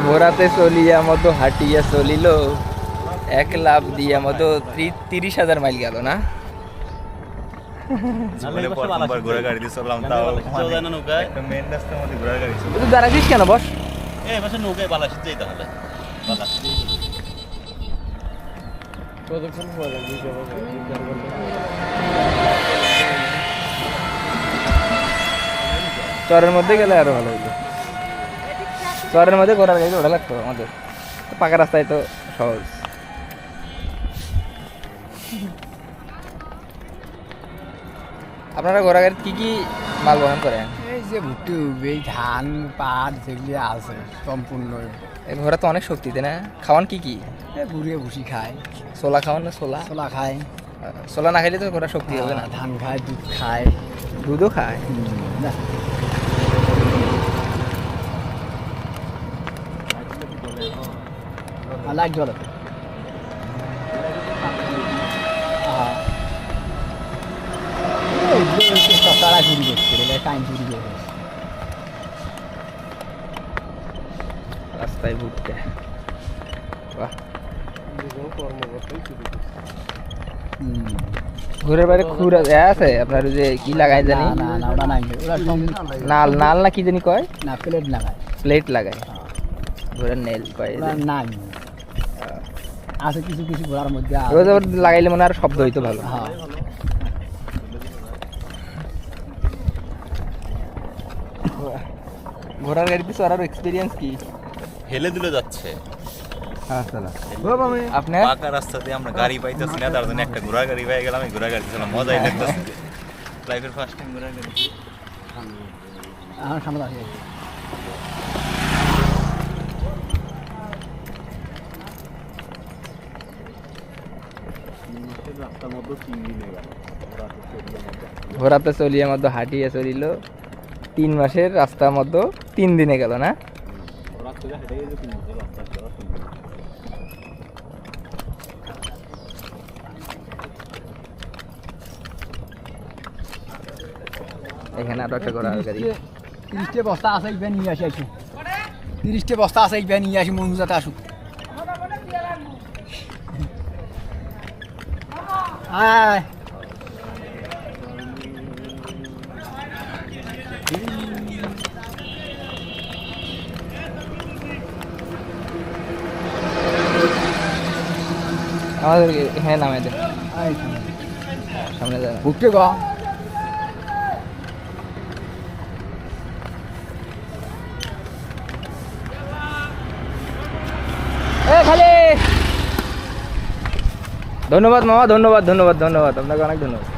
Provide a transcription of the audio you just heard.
ঘোরাতে চলিয়া মতো হাঁটিয়া চলিল, এক লাভ দিয়া মতো 30,000 মাইল গেল না? দাঁড়াছিস কেন? বস। চরের মধ্যে গেলে আরো ভালো হইতো। চরের মধ্যে ঘোরার গাড়ি ওটা লাগতো আমাদের, পাকা রাস্তায় তো সহজ। আপনারা ঘোরা গাড়ি কি কি মাল বহন করেন? এই যে ভুট্টি, এই ধান পাট যেগুলি আছে সম্পূর্ণ। ঘোরা তো অনেক শক্তি, তাই না? খাওয়ান কি কি? ঘুরিয়ে ভুসি খায়। ছোলা খাওয়ান না? ছোলা ছোলা খায়। ছোলা না খাইলে তো ঘোরা শক্তি হবে না। ধান খায়, দুধ খায়। দুধও খায়? লাইট জ্বলে। তারা চুরি করছে, টাইম চুরি করে রাস্তায় ঘুরতে। ঘুরের বাইরে খুর আছে আপনার, যে কি লাগাই জানি, নাল নাল না কি জানি কয় না, প্লেট লাগায়। প্লেট লাগায় ঘোড়ার নেল কয় নাই আছে কিছু কিছু ঘোড়ার মধ্যে লাগাইলে মনে আর শব্দ হইতো ভালো। ঘোড়ার গাড়িতে চড়ার এক্সপিরিয়েন্স কি? হেলে দিলে যাচ্ছে আপনার পাকা রাস্তা দিয়ে আমরা গাড়ি পাইতেছি না, তার জন্য একটা ঘোড়া গাড়ি পেয়ে গেলাম। এই ঘোড়া গাড়ি চালাম, মজাই লাগতেছে। লাইফের ফার্স্ট টাইম ঘোড়া গাড়ি। আমার সামনে আছে। ঘোরাতে চলিয়া মতো হাঁটিয়া চলিল, 3 মাসের রাস্তার মতো 3 দিনে গেল না? এখানে আরো একটা ঘোড়ার গাড়ি। 30টা বস্তা আছে, ইভে নিয়ে আসি। 30টা বস্তা আছে, ইভে নিয়ে আসি। মনুজাতে আসুক। আয় আমাদের এখানে নামে দেন, সামনে যান। ভুট্টে গা ধন্যবাদ মামা, ধন্যবাদ ধন্যবাদ ধন্যবাদ, আপনাকে অনেক ধন্যবাদ।